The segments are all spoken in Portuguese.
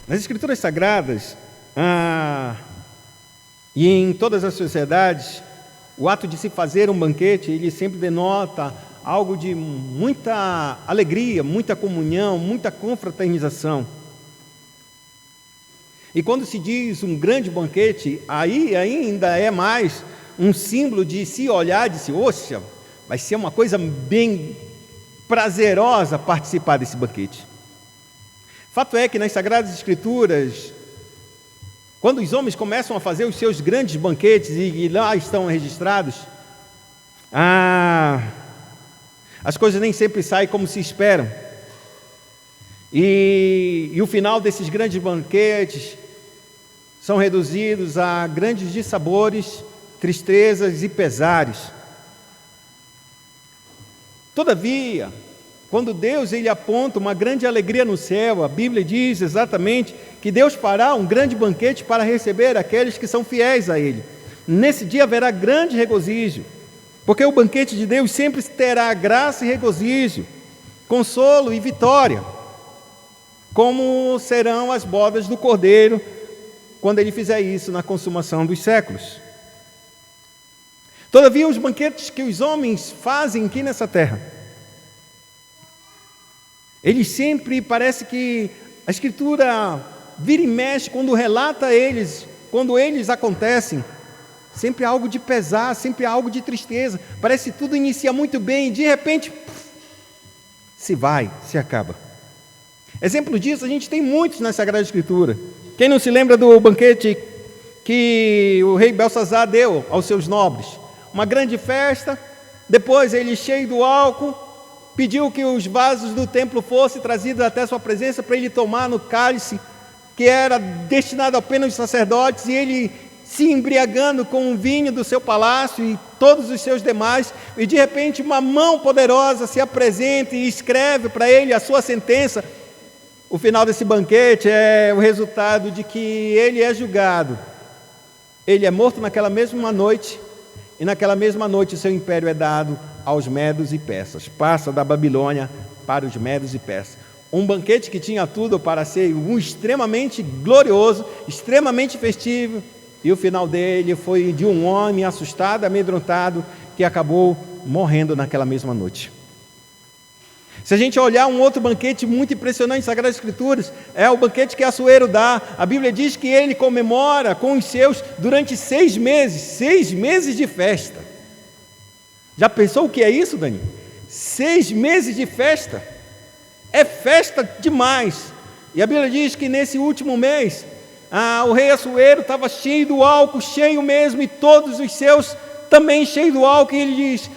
Nas Escrituras Sagradas, e em todas as sociedades, o ato de se fazer um banquete, ele sempre denota algo de muita alegria, muita comunhão, muita confraternização. E quando se diz um grande banquete, aí ainda é mais um símbolo de se olhar e dizer, oxa, vai ser uma coisa bem prazerosa participar desse banquete. Fato é que nas Sagradas Escrituras, quando os homens começam a fazer os seus grandes banquetes e lá estão registrados, as coisas nem sempre saem como se esperam. E o final desses grandes banquetes são reduzidos a grandes dissabores, tristezas e pesares. Todavia, quando Deus ele aponta uma grande alegria no céu, a Bíblia diz exatamente que Deus fará um grande banquete para receber aqueles que são fiéis a Ele. Nesse dia haverá grande regozijo, porque o banquete de Deus sempre terá graça e regozijo, consolo e vitória, como serão as bodas do Cordeiro, quando Ele fizer isso na consumação dos séculos. Todavia, os banquetes que os homens fazem aqui nessa terra, eles sempre, parece que a Escritura vira e mexe quando relata eles, quando eles acontecem, sempre há algo de pesar, sempre há algo de tristeza, parece que tudo inicia muito bem e de repente, se vai, se acaba. Exemplo disso, a gente tem muitos na Sagrada Escritura. Quem não se lembra do banquete que o rei Belsazar deu aos seus nobres? Uma grande festa, depois ele, cheio do álcool, pediu que os vasos do templo fossem trazidos até sua presença para ele tomar no cálice, que era destinado apenas aos sacerdotes, e ele se embriagando com o vinho do seu palácio e todos os seus demais, e de repente uma mão poderosa se apresenta e escreve para ele a sua sentença. O final desse banquete é o resultado de que ele é julgado, ele é morto naquela mesma noite, e naquela mesma noite o seu império é dado aos medos e persas, passa da Babilônia para os medos e persas. Um banquete que tinha tudo para ser um extremamente glorioso, extremamente festivo, e o final dele foi de um homem assustado, amedrontado, que acabou morrendo naquela mesma noite. Se a gente olhar um outro banquete muito impressionante nas Sagradas Escrituras, é o banquete que Assuero dá. A Bíblia diz que ele comemora com os seus durante 6 meses de festa. Já pensou o que é isso, Dani? 6 meses de festa. É festa demais. E a Bíblia diz que nesse último mês, o rei Assuero estava cheio do álcool, cheio mesmo, e todos os seus também cheios do álcool, e ele diz,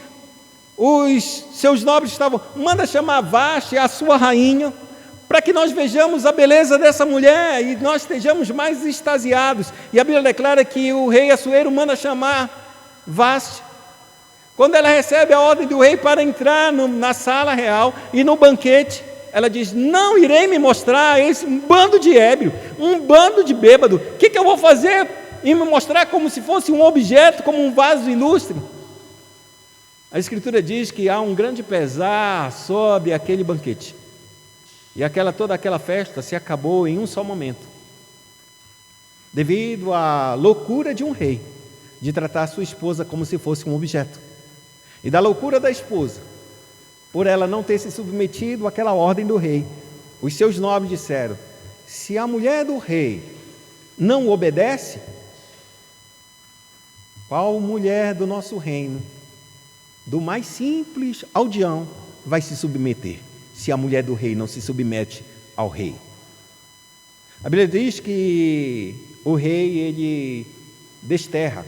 os seus nobres estavam, manda chamar Vaste, a sua rainha, para que nós vejamos a beleza dessa mulher, e nós estejamos mais extasiados. E a Bíblia declara que o rei Assuero manda chamar Vaste. Quando ela recebe a ordem do rei para entrar na sala real e no banquete, ela diz, não irei me mostrar esse um bando de ébrio, um bando de bêbado. O que eu vou fazer? E me mostrar como se fosse um objeto, como um vaso ilustre? A Escritura diz que há um grande pesar sobre aquele banquete. E toda aquela festa se acabou em um só momento, devido à loucura de um rei, de tratar a sua esposa como se fosse um objeto. E da loucura da esposa, por ela não ter se submetido àquela ordem do rei, os seus nobres disseram, se a mulher do rei não obedece, qual mulher do nosso reino, do mais simples aldeão, vai se submeter, se a mulher do rei não se submete ao rei? A Bíblia diz que o rei, ele desterra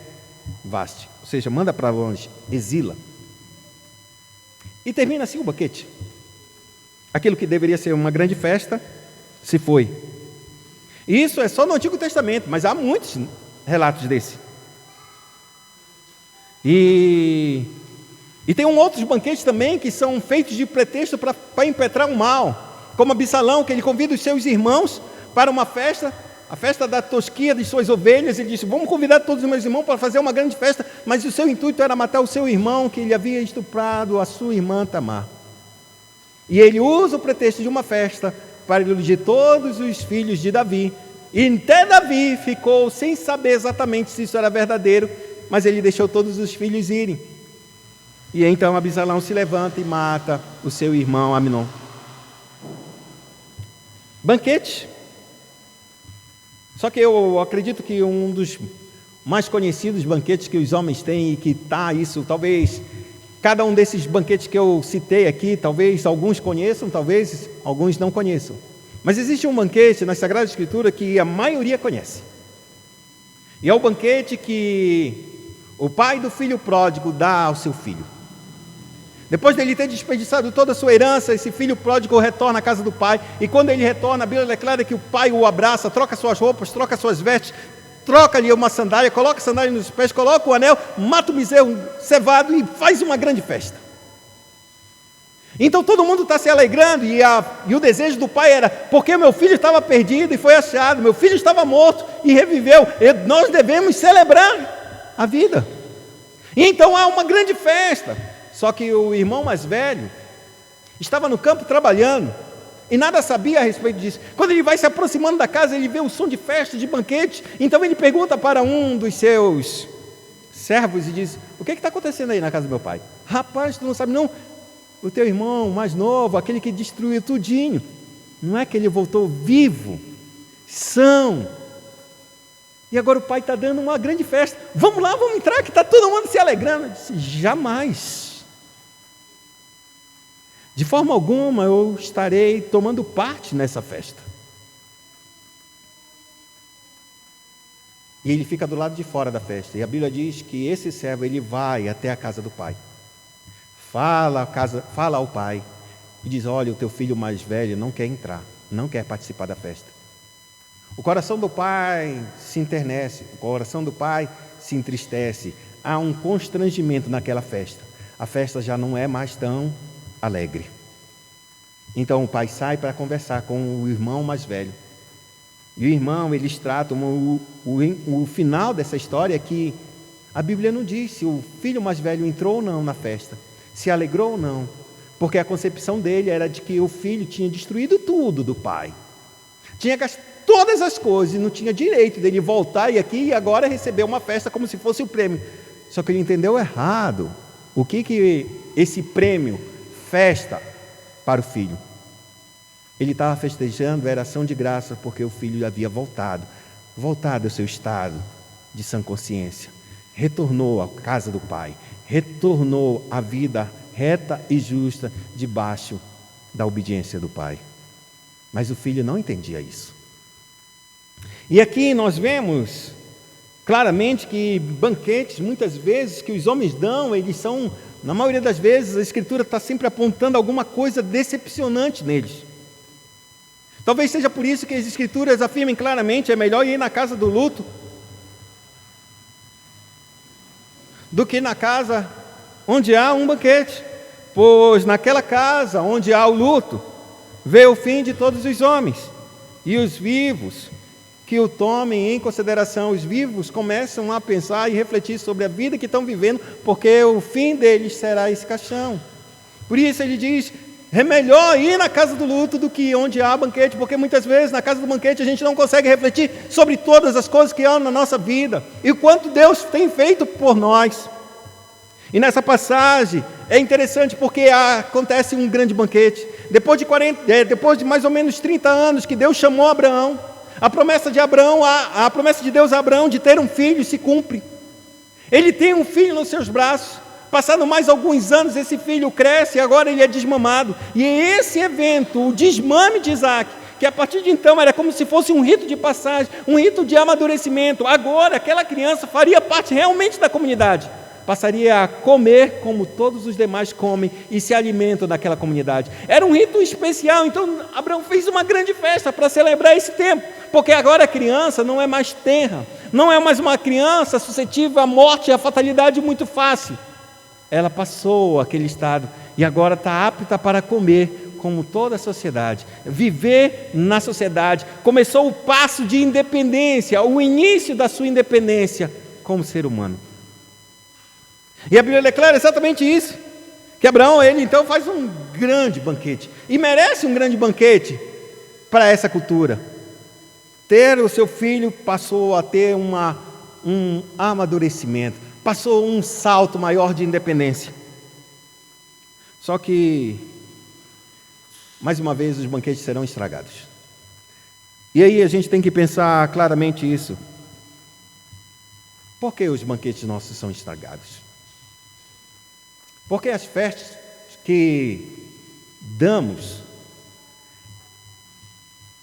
Vaste, ou seja, manda para longe, exila. E termina assim o banquete. Aquilo que deveria ser uma grande festa, se foi. E isso é só no Antigo Testamento, mas há muitos relatos desse. E tem outros banquetes também que são feitos de pretexto para impetrar o mal, como Absalão, que ele convida os seus irmãos para uma festa, a festa da tosquia de suas ovelhas. Ele disse, vamos convidar todos os meus irmãos para fazer uma grande festa, mas o seu intuito era matar o seu irmão, que ele havia estuprado a sua irmã Tamar. E ele usa o pretexto de uma festa para iludir todos os filhos de Davi. E até Davi ficou sem saber exatamente se isso era verdadeiro, mas ele deixou todos os filhos irem. E então Absalão se levanta e mata o seu irmão Amnon. Banquete. Só que eu acredito que um dos mais conhecidos banquetes que os homens têm, e que está isso, talvez cada um desses banquetes que eu citei aqui, talvez alguns conheçam, talvez alguns não conheçam. Mas existe um banquete na Sagrada Escritura que a maioria conhece. E é o banquete que o pai do filho pródigo dá ao seu filho. Depois dele ter desperdiçado toda a sua herança, esse filho pródigo retorna à casa do pai. E quando ele retorna, a Bíblia declara que o pai o abraça, troca suas roupas, troca suas vestes, troca-lhe uma sandália, coloca a sandália nos pés, coloca o anel, mata o bezerro cevado e faz uma grande festa. Então todo mundo está se alegrando, e o desejo do pai era: porque meu filho estava perdido e foi achado, meu filho estava morto e reviveu, nós devemos celebrar a vida. E então há uma grande festa. Só que o irmão mais velho estava no campo trabalhando e nada sabia a respeito disso. Quando ele vai se aproximando da casa, ele vê o som de festa, de banquete. Então ele pergunta para um dos seus servos e diz: o que está acontecendo aí na casa do meu pai? Rapaz, tu não sabe não? O teu irmão mais novo, aquele que destruiu tudinho, não é que ele voltou vivo, são, e agora o pai está dando uma grande festa. Vamos lá, vamos entrar, que está todo mundo se alegrando. Eu disse: jamais. De forma alguma eu estarei tomando parte nessa festa. E ele fica do lado de fora da festa. E a Bíblia diz que esse servo, ele vai até a casa do pai. Fala ao pai e diz: olha, o teu filho mais velho não quer entrar, não quer participar da festa. O coração do pai se enternece, o coração do pai se entristece. Há um constrangimento naquela festa. A festa já não é mais tão alegre. Então o pai sai para conversar com o irmão mais velho. E o irmão, eles tratam o final dessa história é que a Bíblia não diz se o filho mais velho entrou ou não na festa, se alegrou ou não, porque a concepção dele era de que o filho tinha destruído tudo do pai, tinha gastado todas as coisas e não tinha direito dele voltar e aqui e agora receber uma festa como se fosse o prêmio. Só que ele entendeu errado o que esse prêmio, festa para o filho. Ele estava festejando, era ação de graça, porque o filho havia voltado ao seu estado de sã consciência, retornou à casa do pai, retornou à vida reta e justa debaixo da obediência do pai. Mas o filho não entendia isso. E aqui nós vemos claramente que banquetes, muitas vezes, que os homens dão, eles são, na maioria das vezes, a Escritura está sempre apontando alguma coisa decepcionante neles. Talvez seja por isso que as Escrituras afirmem claramente: é melhor ir na casa do luto do que na casa onde há um banquete, pois naquela casa onde há o luto, vê o fim de todos os homens, e os vivos que o tomem em consideração. Os vivos começam a pensar e refletir sobre a vida que estão vivendo, porque o fim deles será esse caixão. Por isso ele diz: é melhor ir na casa do luto do que onde há banquete, porque muitas vezes na casa do banquete a gente não consegue refletir sobre todas as coisas que há na nossa vida e o quanto Deus tem feito por nós. E nessa passagem é interessante porque acontece um grande banquete. Depois de mais ou menos 30 anos que Deus chamou Abraão, a promessa de Abraão, a promessa de Deus a Abraão de ter um filho se cumpre. Ele tem um filho nos seus braços. Passado mais alguns anos, esse filho cresce e agora ele é desmamado. E esse evento, o desmame de Isaac, que a partir de então era como se fosse um rito de passagem, um rito de amadurecimento. Agora aquela criança faria parte realmente da comunidade. Passaria a comer como todos os demais comem e se alimentam daquela comunidade. Era um rito especial, então Abraão fez uma grande festa para celebrar esse tempo, porque agora a criança não é mais tenra, não é mais uma criança suscetível à morte e à fatalidade muito fácil. Ela passou aquele estado e agora está apta para comer como toda a sociedade, viver na sociedade. Começou o passo de independência, o início da sua independência como ser humano. E a Bíblia declara exatamente isso, que Abraão, ele então faz um grande banquete, e merece um grande banquete, para essa cultura. Ter o seu filho passou a ter um amadurecimento, passou um salto maior de independência. Só que, mais uma vez, os banquetes serão estragados. E aí a gente tem que pensar claramente isso. Por que os banquetes nossos são estragados? Porque as festas que damos,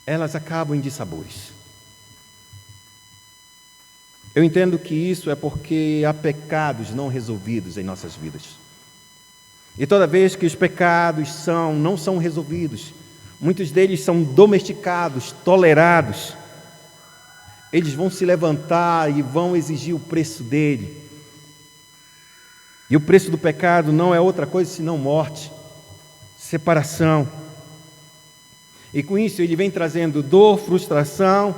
elas acabam em dissabores. Eu entendo que isso é porque há pecados não resolvidos em nossas vidas. E toda vez que os pecados não são resolvidos, muitos deles são domesticados, tolerados, eles vão se levantar e vão exigir o preço dele. E o preço do pecado não é outra coisa senão morte, separação. E com isso ele vem trazendo dor, frustração,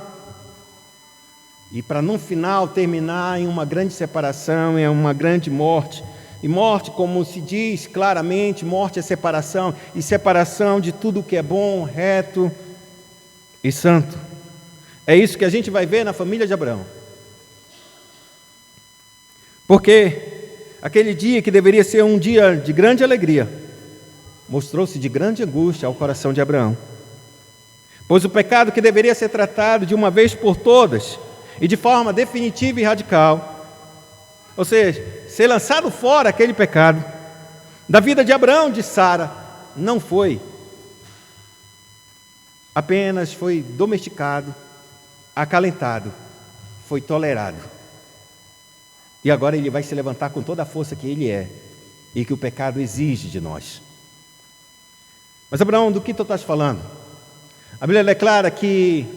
e para no final terminar em uma grande separação, em uma grande morte. E morte, como se diz claramente, morte é separação, e separação de tudo que é bom, reto e santo. É isso que a gente vai ver na família de Abraão. Porque aquele dia que deveria ser um dia de grande alegria, mostrou-se de grande angústia ao coração de Abraão. Pois o pecado que deveria ser tratado de uma vez por todas, e de forma definitiva e radical, ou seja, ser lançado fora aquele pecado, da vida de Abraão, de Sara, não foi. Apenas foi domesticado, acalentado, foi tolerado. E agora ele vai se levantar com toda a força que ele é, e que o pecado exige de nós. Mas Abraão, do que tu estás falando? A Bíblia declara que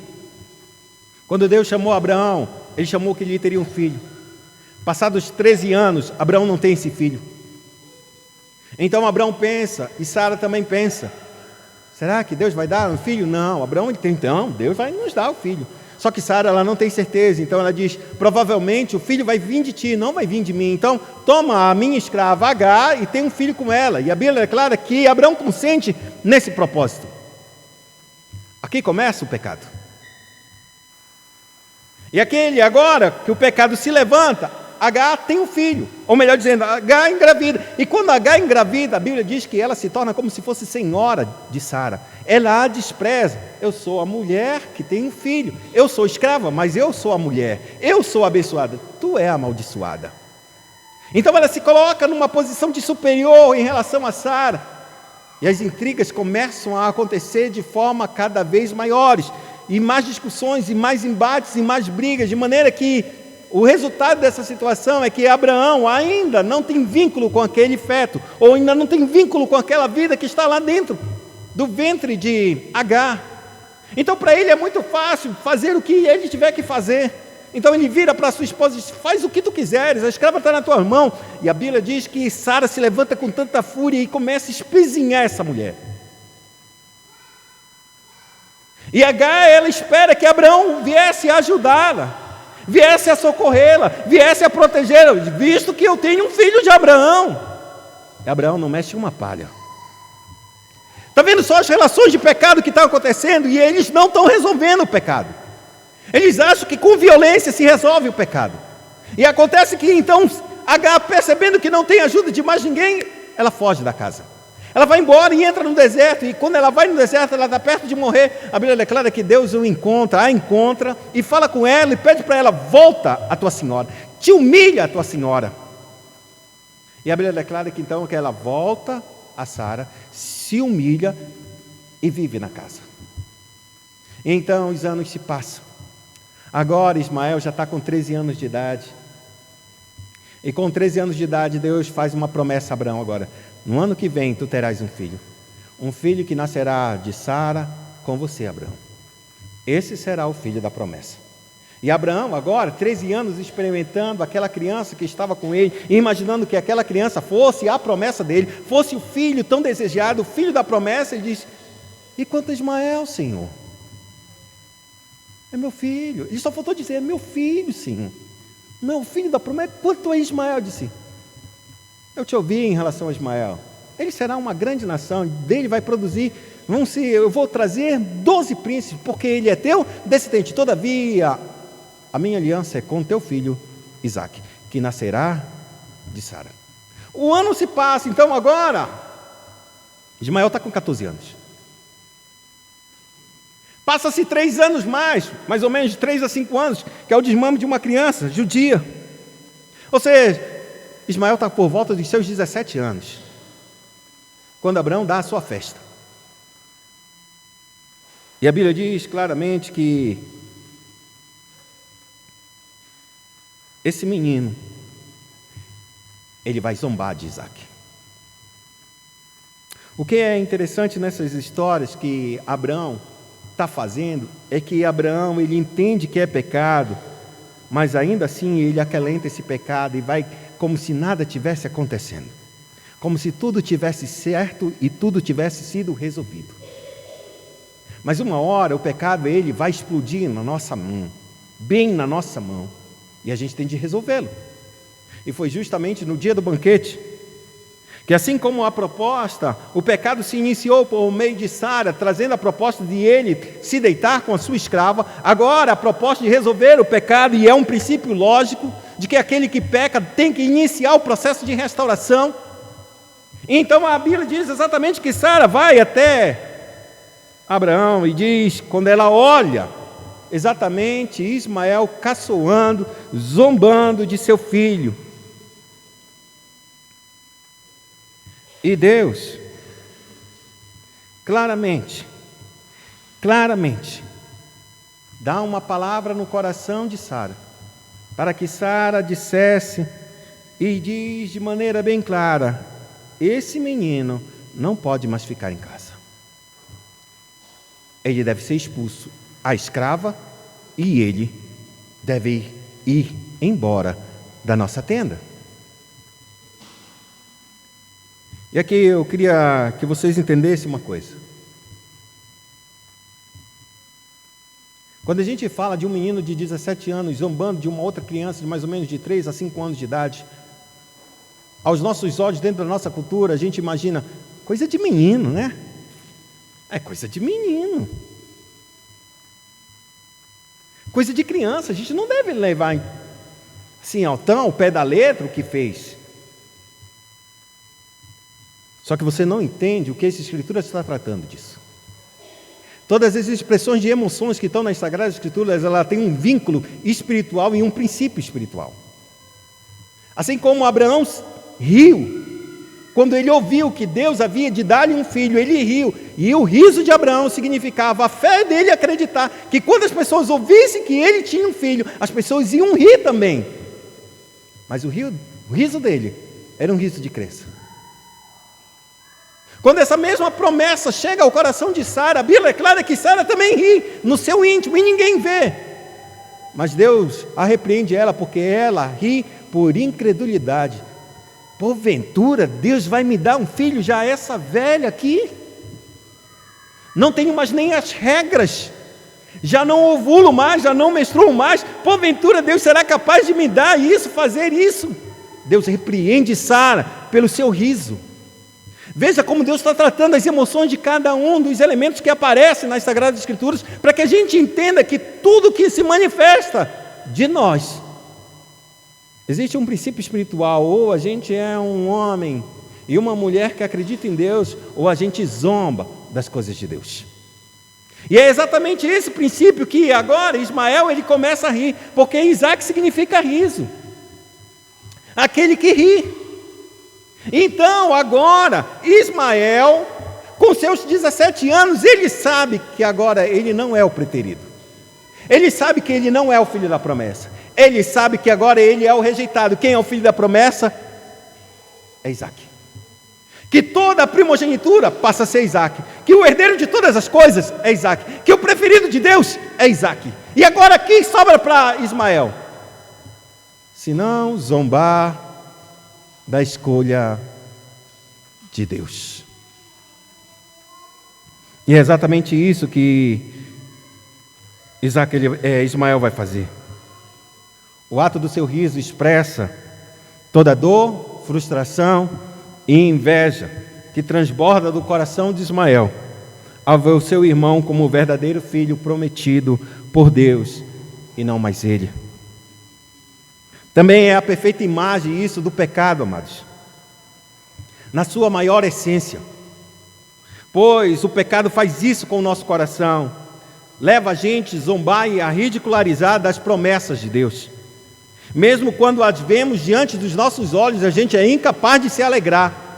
quando Deus chamou Abraão, ele chamou que ele teria um filho. Passados 13 anos, Abraão não tem esse filho. Então Abraão pensa, e Sara também pensa, será que Deus vai dar um filho? Não, Abraão ele tem, então, Deus vai nos dar o filho. Só que Sara, ela não tem certeza, então ela diz, provavelmente o filho vai vir de ti, não vai vir de mim. Então toma a minha escrava Agar e tem um filho com ela. E a Bíblia declara que Abraão consente nesse propósito. Aqui começa o pecado. E aquele agora que o pecado se levanta, Agar tem um filho, ou melhor dizendo, Agar engravida. E quando Agar engravida, a Bíblia diz que ela se torna como se fosse senhora de Sara. Ela a despreza. Eu sou a mulher que tem um filho. Eu sou escrava, mas eu sou a mulher. Eu sou abençoada. Tu é amaldiçoada. Então ela se coloca numa posição de superior em relação a Sara. E as intrigas começam a acontecer de forma cada vez maiores. E mais discussões, e mais embates, e mais brigas, de maneira que o resultado dessa situação é que Abraão ainda não tem vínculo com aquele feto, ou ainda não tem vínculo com aquela vida que está lá dentro do ventre de Agar. Então para ele é muito fácil fazer o que ele tiver que fazer. Então ele vira para sua esposa e diz, faz o que tu quiseres, a escrava está na tua mão. E a Bíblia diz que Sara se levanta com tanta fúria e começa a espezinhar essa mulher. E Agar, ela espera que Abraão viesse a ajudá-la, viesse a socorrê-la, viesse a protegê-la, visto que eu tenho um filho de Abraão. E Abraão não mexe uma palha. Está vendo só as relações de pecado que estão acontecendo? E eles não estão resolvendo o pecado. Eles acham que com violência se resolve o pecado. E acontece que então Agar, percebendo que não tem ajuda de mais ninguém, ela foge da casa. Ela vai embora e entra no deserto, e quando ela vai no deserto, ela está perto de morrer. A Bíblia declara que Deus a encontra, e fala com ela, e pede para ela, volta a tua senhora, te humilha a tua senhora. E a Bíblia declara que então que ela volta a Sara, se humilha e vive na casa. E então os anos se passam. Agora Ismael já está com 13 anos de idade. E com 13 anos de idade, Deus faz uma promessa a Abraão agora. No ano que vem, tu terás um filho que nascerá de Sara com você, Abraão. Esse será o filho da promessa. E Abraão, agora, 13 anos, experimentando aquela criança que estava com ele, e imaginando que aquela criança fosse a promessa dele, fosse o filho tão desejado, o filho da promessa, ele diz, e quanto a Ismael, Senhor? É meu filho. Ele só faltou dizer, é meu filho, Senhor. Não, o filho da promessa, quanto a Ismael, disse, eu te ouvi em relação a Ismael. Ele será uma grande nação, dele vai produzir, eu vou trazer 12 príncipes, porque ele é teu descendente. Todavia, a minha aliança é com teu filho Isaque, que nascerá de Sara. O ano se passa, então agora, Ismael está com 14 anos. Passa-se 3 anos mais ou menos de 3 a 5 anos, que é o desmame de uma criança judia. Ou seja, Ismael está por volta dos seus 17 anos, quando Abraão dá a sua festa. E a Bíblia diz claramente que esse menino, ele vai zombar de Isaque. O que é interessante nessas histórias que Abraão está fazendo, é que Abraão, ele entende que é pecado, mas ainda assim ele acalenta esse pecado e vai como se nada tivesse acontecendo, como se tudo tivesse certo e tudo tivesse sido resolvido. Mas uma hora o pecado, ele vai explodir na nossa mão, bem na nossa mão, e a gente tem de resolvê-lo. E foi justamente no dia do banquete, que assim como a proposta, o pecado se iniciou por meio de Sara, trazendo a proposta de ele se deitar com a sua escrava, agora a proposta de resolver o pecado, e é um princípio lógico, de que aquele que peca tem que iniciar o processo de restauração. Então a Bíblia diz exatamente que Sara vai até Abraão e diz, quando ela olha, exatamente Ismael caçoando, zombando de seu filho. E Deus, claramente, dá uma palavra no coração de Sara, para que Sara dissesse, e diz de maneira bem clara, esse menino não pode mais ficar em casa. Ele deve ser expulso, a escrava, e ele deve ir embora da nossa tenda. E aqui eu queria que vocês entendessem uma coisa. Quando a gente fala de um menino de 17 anos zombando de uma outra criança de mais ou menos de 3 a 5 anos de idade, aos nossos olhos, dentro da nossa cultura, a gente imagina, coisa de menino, né? É coisa de menino. Coisa de criança, a gente não deve levar assim ao pé da letra o que fez. Só que você não entende o que essa Escritura está tratando disso. Todas as expressões de emoções que estão nas Sagradas Escrituras, ela tem um vínculo espiritual e um princípio espiritual. Assim como Abraão riu, quando ele ouviu que Deus havia de dar-lhe um filho, ele riu. E o riso de Abraão significava a fé dele acreditar que quando as pessoas ouvissem que ele tinha um filho, as pessoas iam rir também. Mas o riso dele era um riso de crença. Quando essa mesma promessa chega ao coração de Sara, a Bíblia é clara que Sara também ri no seu íntimo e ninguém vê. Mas Deus a repreende ela porque ela ri por incredulidade. Porventura, Deus vai me dar um filho já essa velha aqui? Não tenho mais nem as regras. Já não ovulo mais, já não menstruo mais. Porventura, Deus será capaz de me dar isso, fazer isso? Deus repreende Sara pelo seu riso. Veja como Deus está tratando as emoções de cada um dos elementos que aparecem nas Sagradas Escrituras, para que a gente entenda que tudo que se manifesta de nós, existe um princípio espiritual, ou a gente é um homem e uma mulher que acredita em Deus, ou a gente zomba das coisas de Deus. E é exatamente esse princípio que agora Ismael ele começa a rir, porque Isaque significa riso, aquele que ri. Então agora Ismael, com seus 17 anos, ele sabe que agora ele não é o preterido, ele sabe que ele não é o filho da promessa, ele sabe que agora ele é o rejeitado. Quem é o filho da promessa? É Isaque. Que toda a primogenitura passa a ser Isaque, que o herdeiro de todas as coisas é Isaque, que o preferido de Deus é Isaque. E agora quem sobra para Ismael? Se não zombar da escolha de Deus. E é exatamente isso que Ismael vai fazer. O ato do seu riso expressa toda dor, frustração e inveja que transborda do coração de Ismael ao ver o seu irmão como o verdadeiro filho prometido por Deus e não mais ele. Também é a perfeita imagem isso do pecado, amados, na sua maior essência, pois o pecado faz isso com o nosso coração, leva a gente a zombar e a ridicularizar das promessas de Deus. Mesmo quando as vemos diante dos nossos olhos, a gente é incapaz de se alegrar.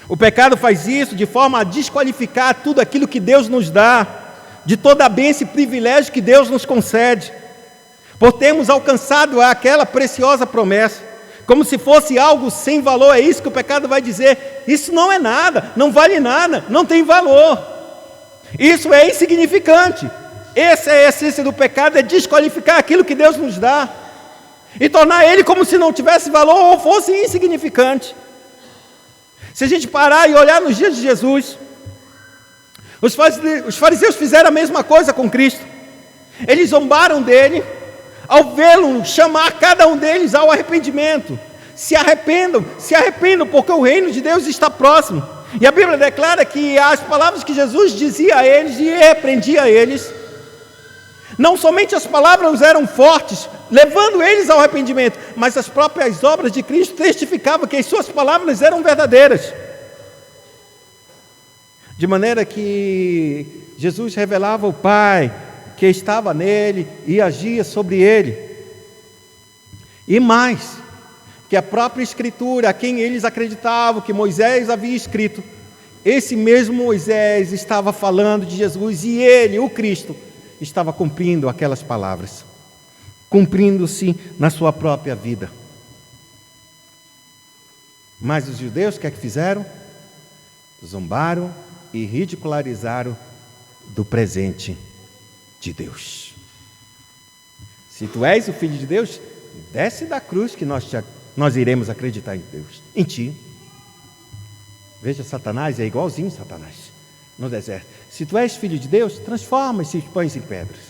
O pecado faz isso de forma a desqualificar tudo aquilo que Deus nos dá, de toda a bênção e privilégio que Deus nos concede, por termos alcançado aquela preciosa promessa, como se fosse algo sem valor. É isso que o pecado vai dizer: isso não é nada, não vale nada, não tem valor, isso é insignificante. Essa é a essência do pecado, é desqualificar aquilo que Deus nos dá e tornar ele como se não tivesse valor ou fosse insignificante. Se a gente parar e olhar nos dias de Jesus, os fariseus fizeram a mesma coisa com Cristo. Eles zombaram dele ao vê-lo chamar cada um deles ao arrependimento. Se arrependam, porque o reino de Deus está próximo. E a Bíblia declara que as palavras que Jesus dizia a eles e repreendia a eles, não somente as palavras eram fortes, levando eles ao arrependimento, mas as próprias obras de Cristo testificavam que as suas palavras eram verdadeiras. De maneira que Jesus revelava o Pai que estava nele e agia sobre ele. E mais, que a própria Escritura, a quem eles acreditavam que Moisés havia escrito, esse mesmo Moisés estava falando de Jesus e ele, o Cristo, estava cumprindo aquelas palavras, cumprindo-se na sua própria vida. Mas os judeus, o que é que fizeram? Zombaram e ridicularizaram do presente de Deus. Se tu és o Filho de Deus, desce da cruz que nós iremos acreditar em Deus, em ti. Veja, Satanás é igualzinho Satanás no deserto. Se tu és filho de Deus, transforma esses pães em pedras.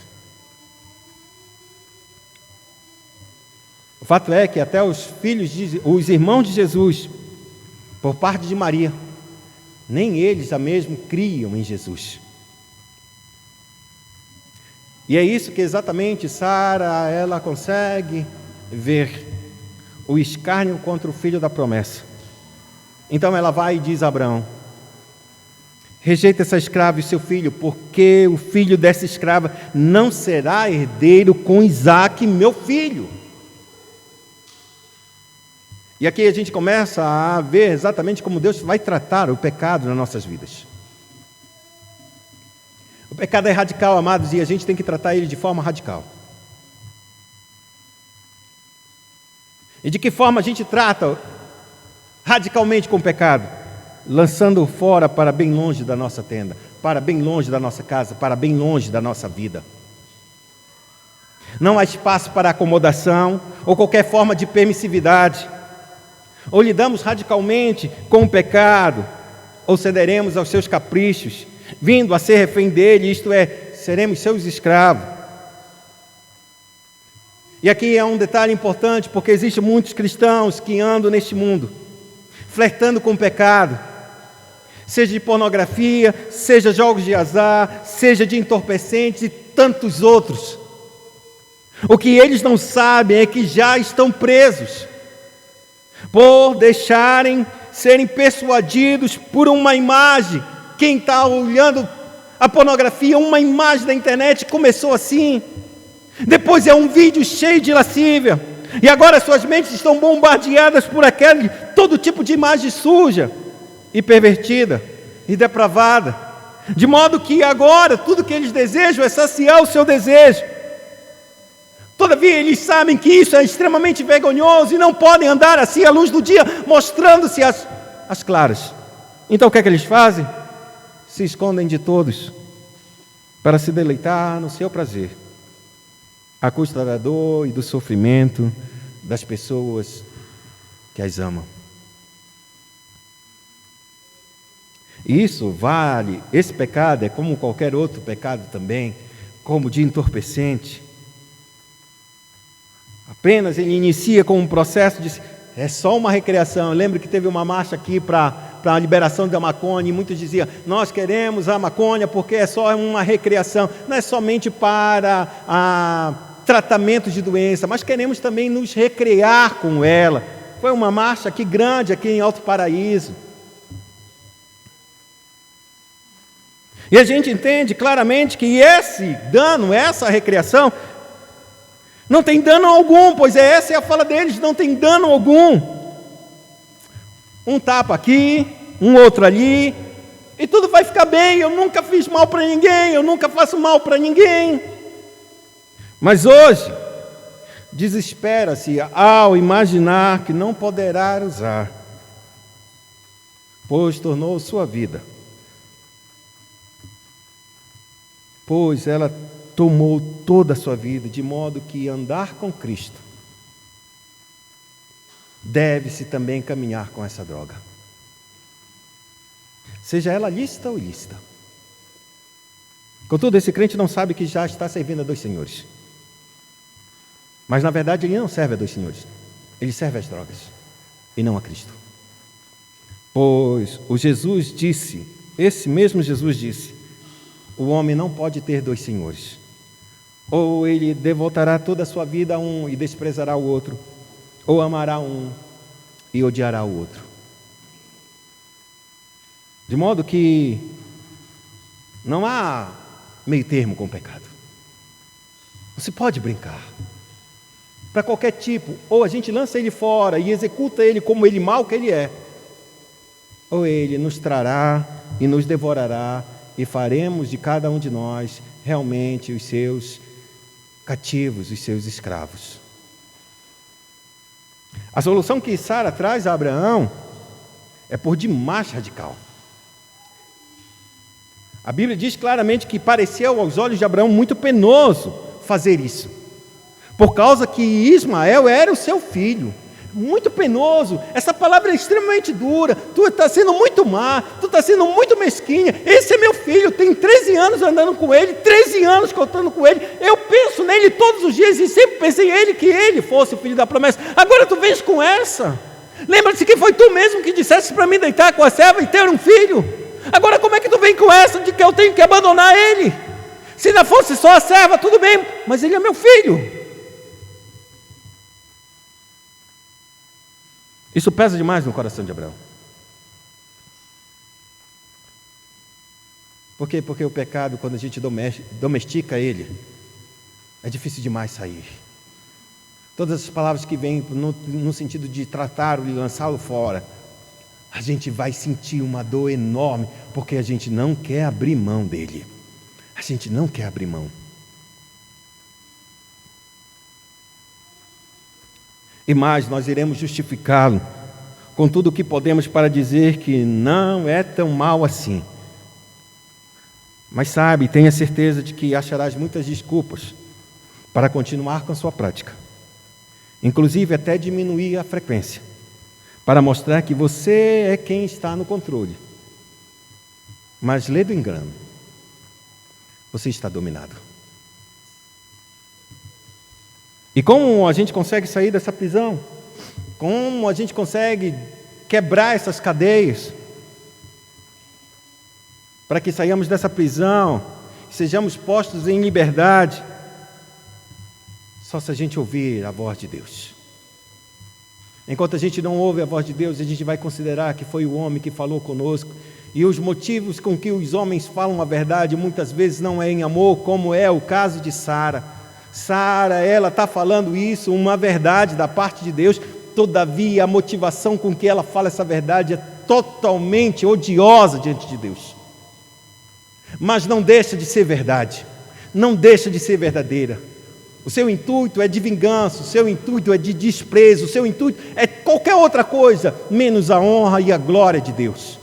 O fato é que até os irmãos de Jesus, por parte de Maria, nem eles já mesmo criam em Jesus. E é isso que exatamente Sara, ela consegue ver, o escárnio contra o filho da promessa. Então ela vai e diz a Abraão: rejeita essa escrava e seu filho, porque o filho dessa escrava não será herdeiro com Isaque, meu filho. E aqui a gente começa a ver exatamente como Deus vai tratar o pecado nas nossas vidas. O pecado é radical, amados, e a gente tem que tratar ele de forma radical. E de que forma a gente trata radicalmente com o pecado? Lançando-o fora para bem longe da nossa tenda, para bem longe da nossa casa, para bem longe da nossa vida. Não há espaço para acomodação ou qualquer forma de permissividade. Ou lidamos radicalmente com o pecado, ou cederemos aos seus caprichos, vindo a ser refém dele, isto é, seremos seus escravos. E aqui é um detalhe importante, porque existem muitos cristãos que andam neste mundo, flertando com o pecado, seja de pornografia, seja jogos de azar, seja de entorpecentes e tantos outros. O que eles não sabem é que já estão presos, por deixarem serem persuadidos por uma imagem. Quem está olhando a pornografia, uma imagem da internet, começou assim, depois é um vídeo cheio de lascívia, e agora suas mentes estão bombardeadas por todo tipo de imagem suja e pervertida e depravada, de modo que agora tudo que eles desejam é saciar o seu desejo. Todavia eles sabem que isso é extremamente vergonhoso e não podem andar assim à luz do dia, mostrando-se às claras. Então o que é que eles fazem? Se escondem de todos para se deleitar no seu prazer, à custa da dor e do sofrimento das pessoas que as amam. Isso vale, esse pecado é como qualquer outro pecado também, como de entorpecente. Apenas ele inicia com um processo de... É só uma recreação. Eu lembro que teve uma marcha aqui para a liberação da maconha, e muitos diziam, nós queremos a maconha porque é só uma recreação, não é somente para tratamento de doença, mas queremos também nos recrear com ela. Foi uma marcha aqui grande, aqui em Alto Paraíso. E a gente entende claramente que esse dano, essa recreação, não tem dano algum, pois essa é a fala deles, não tem dano algum. Um tapa aqui, um outro ali, e tudo vai ficar bem. Eu nunca fiz mal para ninguém, eu nunca faço mal para ninguém. Mas hoje, desespera-se ao imaginar que não poderá usar, pois tornou sua vida, pois ela tomou toda a sua vida, de modo que andar com Cristo deve-se também caminhar com essa droga, seja ela lícita ou ilícita. Contudo, esse crente não sabe que já está servindo a dois senhores, mas na verdade ele não serve a dois senhores, ele serve às drogas e não a Cristo, pois o Jesus disse, esse mesmo Jesus disse, o homem não pode ter dois senhores, ou ele devotará toda a sua vida a um e desprezará o outro, ou amará um e odiará o outro. De modo que não há meio termo com o pecado. Você pode brincar para qualquer tipo, ou a gente lança ele fora e executa ele como ele mal que ele é, ou ele nos trará e nos devorará, e faremos de cada um de nós realmente os seus cativos, os seus escravos. A solução que Sara traz a Abraão é por demais radical. A Bíblia diz claramente que pareceu aos olhos de Abraão muito penoso fazer isso, por causa que Ismael era o seu filho. Muito penoso, essa palavra é extremamente dura, tu está sendo muito má, tu está sendo muito mesquinha, esse é meu filho, tem 13 anos andando com ele, 13 anos contando com ele, eu penso nele todos os dias e sempre pensei que ele fosse o filho da promessa, agora tu vens com essa, lembra-se que foi tu mesmo que disseste para mim deitar com a serva e ter um filho, agora como é que tu vem com essa de que eu tenho que abandonar ele? Se não fosse só a serva, tudo bem, mas ele é meu filho. Isso pesa demais no coração de Abraão. Por quê? Porque o pecado, quando a gente domestica ele, é difícil demais sair. Todas as palavras que vêm no sentido de tratá-lo e lançá-lo fora, a gente vai sentir uma dor enorme, porque a gente não quer abrir mão dele. A gente não quer abrir mão. E mais, nós iremos justificá-lo com tudo o que podemos para dizer que não é tão mal assim. Mas sabe, tenha certeza de que acharás muitas desculpas para continuar com a sua prática. Inclusive até diminuir a frequência, para mostrar que você é quem está no controle. Mas lê do engano, você está dominado. E como a gente consegue sair dessa prisão? Como a gente consegue quebrar essas cadeias? Para que saiamos dessa prisão, sejamos postos em liberdade. Só se a gente ouvir a voz de Deus. Enquanto a gente não ouve a voz de Deus, a gente vai considerar que foi o homem que falou conosco. E os motivos com que os homens falam a verdade, muitas vezes não é em amor, como é o caso de Sara. Sara, ela está falando isso, uma verdade da parte de Deus, todavia a motivação com que ela fala essa verdade é totalmente odiosa diante de Deus. Mas não deixa de ser verdade, não deixa de ser verdadeira. O seu intuito é de vingança, o seu intuito é de desprezo, o seu intuito é qualquer outra coisa, menos a honra e a glória de Deus.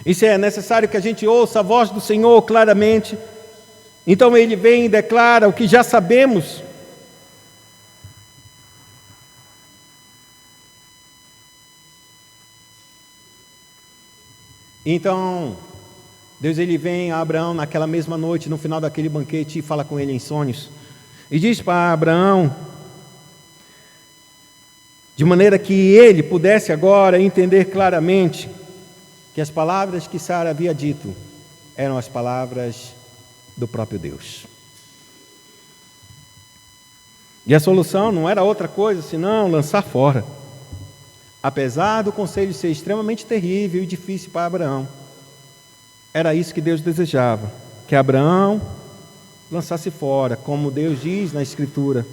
Isso é necessário que a gente ouça a voz do Senhor claramente. Então ele vem e declara o que já sabemos. Então, Deus ele vem a Abraão naquela mesma noite, no final daquele banquete, e fala com ele em sonhos. E diz para Abraão de maneira que ele pudesse agora entender claramente que as palavras que Sara havia dito eram as palavras do próprio Deus. E a solução não era outra coisa senão lançar fora. Apesar do conselho ser extremamente terrível e difícil para Abraão, era isso que Deus desejava, que Abraão lançasse fora, como Deus diz na Escritura.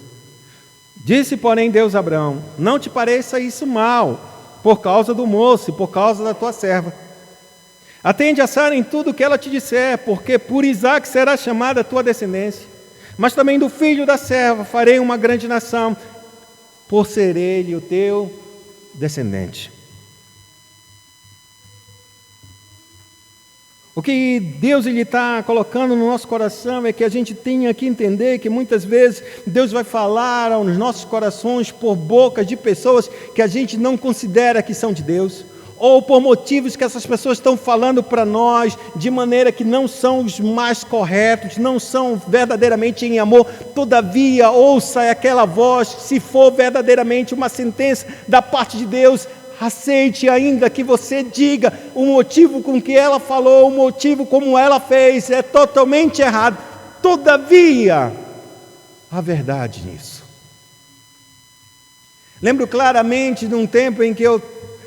Disse, porém, Deus a Abraão: não te pareça isso mal, por causa do moço e por causa da tua serva. Atende a Sara em tudo o que ela te disser, porque por Isaque será chamada a tua descendência. Mas também do filho da serva farei uma grande nação, por ser ele o teu descendente. O que Deus está colocando no nosso coração é que a gente tenha que entender que muitas vezes Deus vai falar aos nossos corações por boca de pessoas que a gente não considera que são de Deus, ou por motivos que essas pessoas estão falando para nós de maneira que não são os mais corretos, não são verdadeiramente em amor. Todavia, ouça aquela voz, se for verdadeiramente uma sentença da parte de Deus, aceite, ainda que você diga o motivo com que ela falou, o motivo como ela fez, é totalmente errado. Todavia, há verdade nisso. Lembro claramente de um tempo em que eu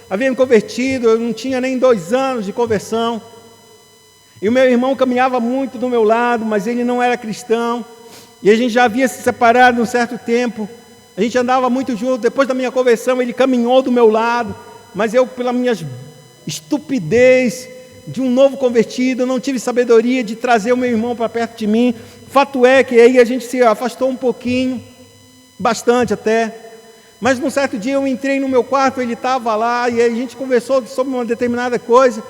havia me convertido, eu não tinha nem 2 anos de conversão, e o meu irmão caminhava muito do meu lado, mas ele não era cristão, e a gente já havia se separado um certo tempo, a gente andava muito junto. Depois da minha conversão ele caminhou do meu lado, mas eu, pela minha estupidez de um novo convertido, não tive sabedoria de trazer o meu irmão para perto de mim. Fato é que aí a gente se afastou um pouquinho, bastante até. Mas num certo dia eu entrei no meu quarto, ele estava lá, e aí a gente conversou sobre uma determinada coisa,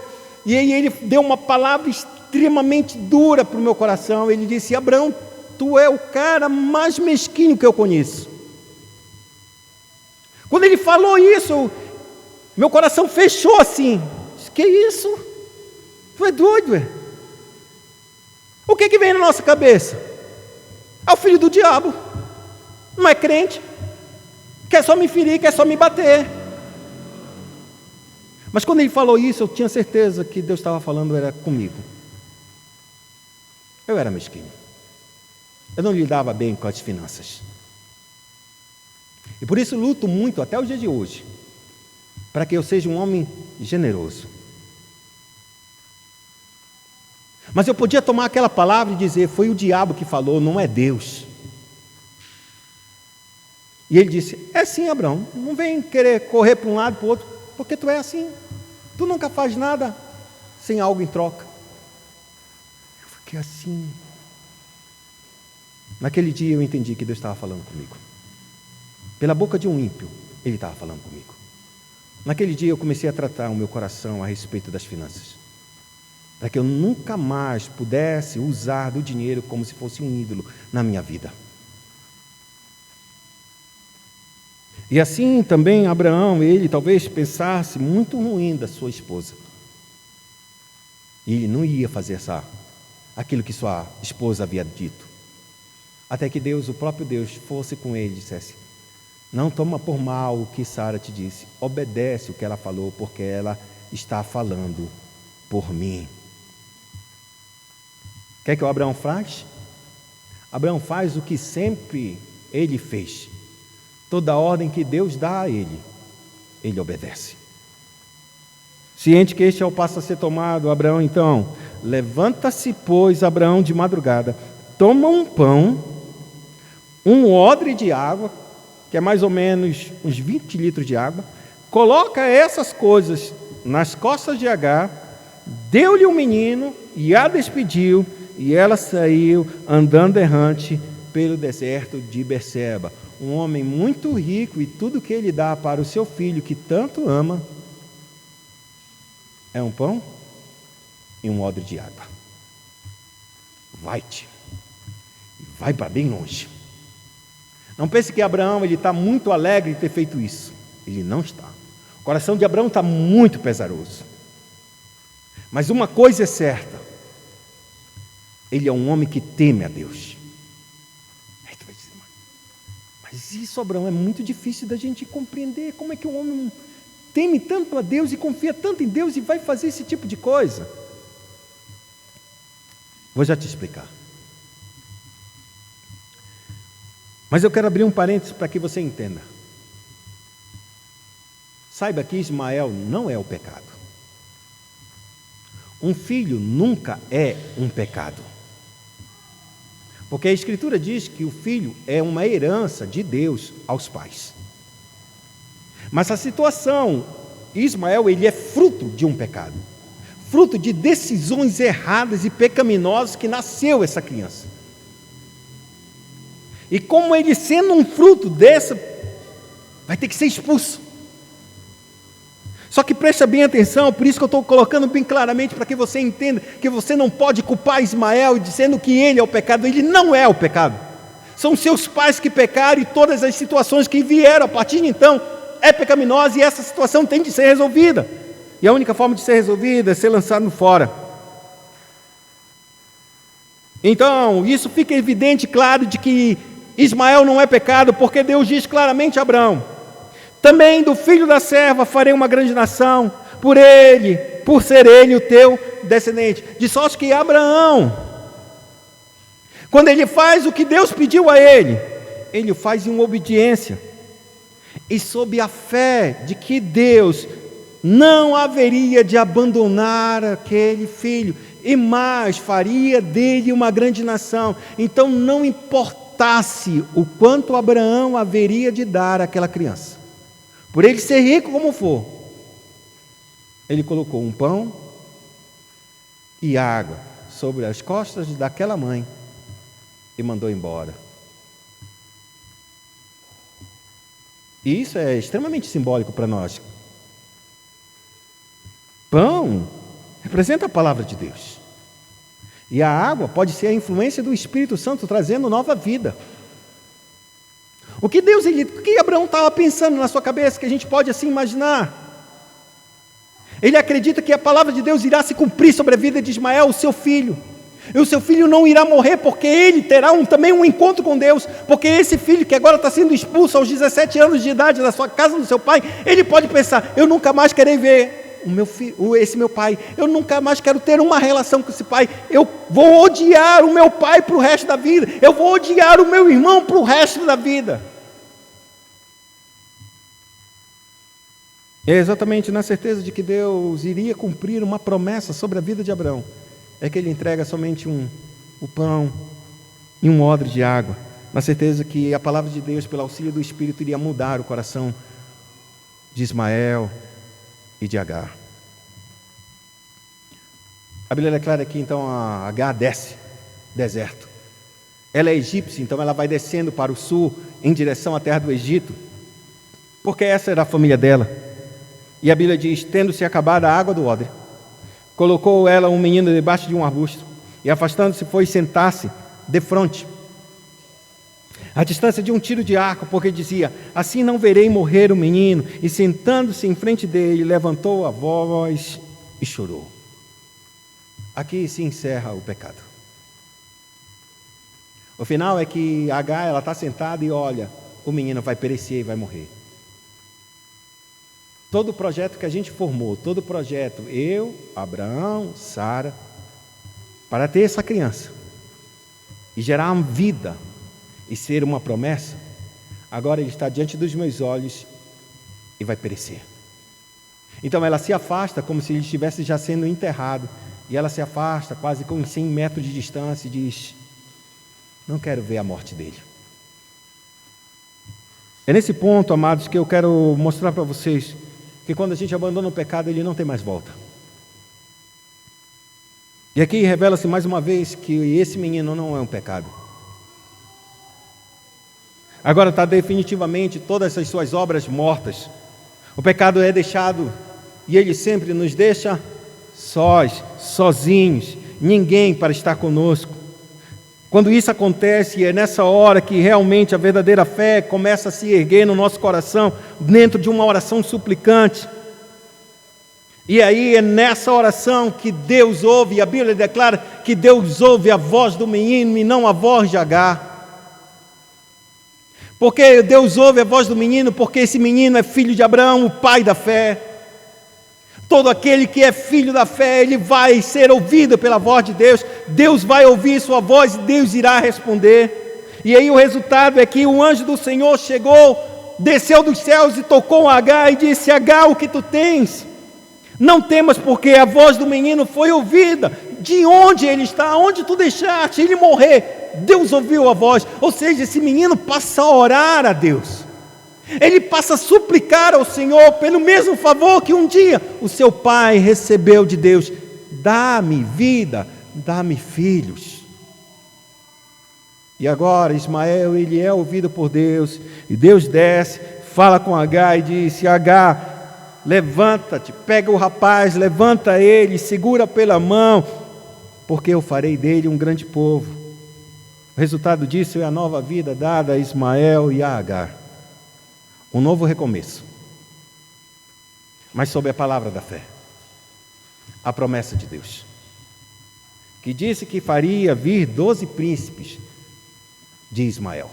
e aí ele deu uma palavra extremamente dura para o meu coração. Ele disse: Abraão, tu é o cara mais mesquinho que eu conheço. Quando ele falou isso, meu coração fechou assim. Disse: que isso? Tu é doido, é? O que vem na nossa cabeça? É o filho do diabo, não é crente, quer só me ferir, quer só me bater. Mas quando ele falou isso, eu tinha certeza que Deus estava falando era comigo. Eu era mesquinho, eu não lidava bem com as finanças, e por isso luto muito até o dia de hoje, para que eu seja um homem generoso. Mas eu podia tomar aquela palavra e dizer: foi o diabo que falou, não é Deus. E ele disse: é sim, Abraão, não vem querer correr para um lado e para o outro, porque tu é assim, tu nunca faz nada sem algo em troca. Eu fiquei assim. Naquele dia eu entendi que Deus estava falando comigo. Pela boca de um ímpio, Ele estava falando comigo. Naquele dia eu comecei a tratar o meu coração a respeito das finanças, para que eu nunca mais pudesse usar do dinheiro como se fosse um ídolo na minha vida. E assim também Abraão, ele talvez pensasse muito ruim da sua esposa. E ele não ia fazer aquilo que sua esposa havia dito. Até que Deus, o próprio Deus, fosse com ele e dissesse: não toma por mal o que Sara te disse, obedece o que ela falou, porque ela está falando por mim. O que é que o Abraão faz? Abraão faz o que sempre ele fez. Toda a ordem que Deus dá a ele, ele obedece. Ciente que este é o passo a ser tomado, Abraão então, levanta-se, pois, Abraão de madrugada, toma um pão, um odre de água, que é mais ou menos uns 20 litros de água, coloca essas coisas nas costas de Agar, deu-lhe um menino e a despediu, e ela saiu andando errante pelo deserto de Berseba. Um homem muito rico, e tudo que ele dá para o seu filho que tanto ama é um pão e um odre de água. Vai-te, vai para bem longe. Não pense que Abraão está muito alegre de ter feito isso. Ele não está. O coração de Abraão está muito pesaroso. Mas uma coisa é certa: ele é um homem que teme a Deus. Aí tu vai dizer: mas Mas isso, Abraão, é muito difícil da gente compreender. Como é que um homem teme tanto a Deus e confia tanto em Deus e vai fazer esse tipo de coisa? Vou já te explicar. Mas eu quero abrir um parênteses para que você entenda. Saiba que Ismael não é o pecado. Um filho nunca é um pecado. Porque a Escritura diz que o filho é uma herança de Deus aos pais. Mas a situação, Ismael, ele é fruto de um pecado. Fruto de decisões erradas e pecaminosas que nasceu essa criança. E como ele sendo um fruto dessa, vai ter que ser expulso. Só que presta bem atenção, por isso que eu estou colocando bem claramente para que você entenda que você não pode culpar Ismael dizendo que ele é o pecado. Ele não é o pecado. São seus pais que pecaram e todas as situações que vieram a partir de então é pecaminosa e essa situação tem de ser resolvida. E a única forma de ser resolvida é ser lançado fora. Então, isso fica evidente, claro, de que Ismael não é pecado, porque Deus diz claramente a Abraão: também do filho da serva farei uma grande nação, por ser ele o teu descendente. De sorte que Abraão, quando ele faz o que Deus pediu a ele o faz em obediência, e sob a fé de que Deus não haveria de abandonar aquele filho, e mais, faria dele uma grande nação. Então não importasse o quanto Abraão haveria de dar àquela criança, por ele ser rico como for, ele colocou um pão e água sobre as costas daquela mãe e mandou embora. E isso é extremamente simbólico para nós. Pão representa a palavra de Deus. E a água pode ser a influência do Espírito Santo trazendo nova vida. O que Abraão estava pensando na sua cabeça, que a gente pode assim imaginar? Ele acredita que a palavra de Deus irá se cumprir sobre a vida de Ismael, o seu filho. E o seu filho não irá morrer, porque ele terá também um encontro com Deus. Porque esse filho que agora está sendo expulso aos 17 anos de idade da sua casa, do seu pai, ele pode pensar: eu nunca mais quero ver esse meu pai, eu nunca mais quero ter uma relação com esse pai, eu vou odiar o meu pai para o resto da vida, eu vou odiar o meu irmão para o resto da vida. É exatamente na certeza de que Deus iria cumprir uma promessa sobre a vida de Abraão, é que ele entrega somente o pão e um odre de água, na certeza que a palavra de Deus, pelo auxílio do Espírito, iria mudar o coração de Ismael e de Agar. A Bíblia declara que então a Agar desce deserto. Ela é egípcia, então ela vai descendo para o sul em direção à terra do Egito, porque essa era a família dela. E a Bíblia diz: tendo-se acabado a água do odre, colocou ela um menino debaixo de um arbusto, e afastando-se foi sentar-se defronte, à distância de um tiro de arco, porque dizia: assim não verei morrer o menino. E sentando-se em frente dele, levantou a voz e chorou. Aqui se encerra o pecado. O final é que Agar, ela está sentada e olha, o menino vai perecer e vai morrer. Todo o projeto que a gente formou, todo o projeto, eu, Abraão, Sara, para ter essa criança e gerar uma vida e ser uma promessa, agora ele está diante dos meus olhos e vai perecer. Então ela se afasta como se ele estivesse já sendo enterrado, e ela se afasta quase com 100 metros de distância e diz: não quero ver a morte dele. É nesse ponto, amados, que eu quero mostrar para vocês que quando a gente abandona o pecado, ele não tem mais volta. E aqui revela-se mais uma vez que esse menino não é um pecado. Agora está definitivamente todas as suas obras mortas. O pecado é deixado e ele sempre nos deixa sozinhos, ninguém para estar conosco. Quando isso acontece, é nessa hora que realmente a verdadeira fé começa a se erguer no nosso coração, dentro de uma oração suplicante. E aí é nessa oração que Deus ouve, e a Bíblia declara que Deus ouve a voz do menino e não a voz de Agar. Porque Deus ouve a voz do menino, porque esse menino é filho de Abraão, o pai da fé. Todo aquele que é filho da fé, ele vai ser ouvido pela voz de Deus. Deus vai ouvir sua voz e Deus irá responder. E aí o resultado é que o anjo do Senhor chegou, desceu dos céus e tocou Agar e disse: Agar, o que tu tens? Não temas, porque a voz do menino foi ouvida. De onde ele está? Onde tu deixaste ele morrer? Deus ouviu a voz. Ou seja, esse menino passa a orar a Deus. Ele passa a suplicar ao Senhor pelo mesmo favor que um dia o seu pai recebeu de Deus: dá-me vida, dá-me filhos. E agora Ismael, ele é ouvido por Deus, e Deus desce, fala com Agar e disse: Agar, levanta-te, pega o rapaz, levanta ele, segura pela mão, porque eu farei dele um grande povo. O resultado disso é a nova vida dada a Ismael e a Agar. Um novo recomeço, mas sob a palavra da fé, a promessa de Deus, que disse que faria vir 12 príncipes de Ismael.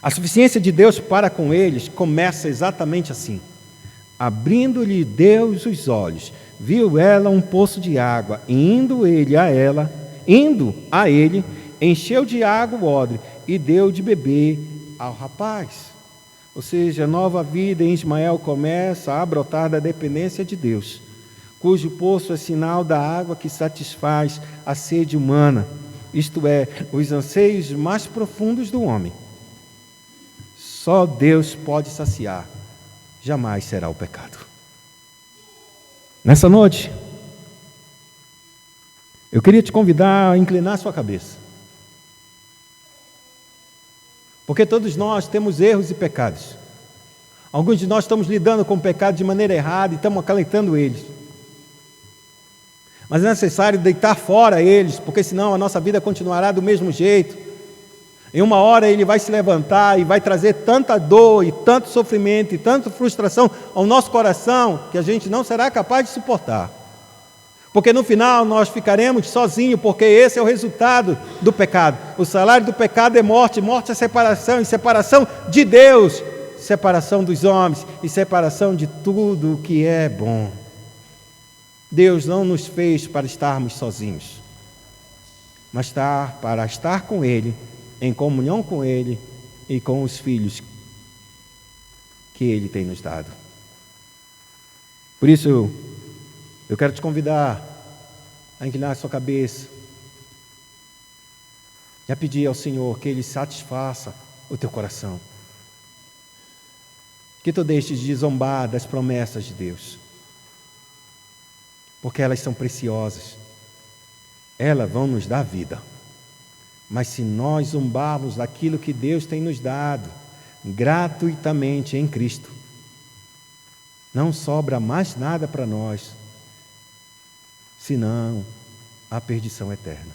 A suficiência de Deus para com eles começa exatamente assim: abrindo-lhe Deus os olhos, viu ela um poço de água, e indo a ele, encheu de água o odre e deu de beber ao rapaz. Ou seja, a nova vida em Ismael começa a brotar da dependência de Deus, cujo poço é sinal da água que satisfaz a sede humana, isto é, os anseios mais profundos do homem. Só Deus pode saciar, jamais será o pecado. Nessa noite, eu queria te convidar a inclinar sua cabeça, porque todos nós temos erros e pecados. Alguns de nós estamos lidando com o pecado de maneira errada e estamos acalentando eles. Mas é necessário deitar fora eles, porque senão a nossa vida continuará do mesmo jeito. Em uma hora ele vai se levantar e vai trazer tanta dor e tanto sofrimento e tanta frustração ao nosso coração que a gente não será capaz de suportar. Porque no final nós ficaremos sozinhos, porque esse é o resultado do pecado. O salário do pecado é morte, morte é separação, e separação de Deus, separação dos homens e separação de tudo o que é bom. Deus não nos fez para estarmos sozinhos, mas para estar com Ele, em comunhão com Ele e com os filhos que Ele tem nos dado. Por isso, eu quero te convidar a inclinar a sua cabeça e a pedir ao Senhor que Ele satisfaça o teu coração. Que tu deixes de zombar das promessas de Deus, porque elas são preciosas. Elas vão nos dar vida. Mas se nós zombarmos daquilo que Deus tem nos dado gratuitamente em Cristo, não sobra mais nada para nós, senão a perdição eterna.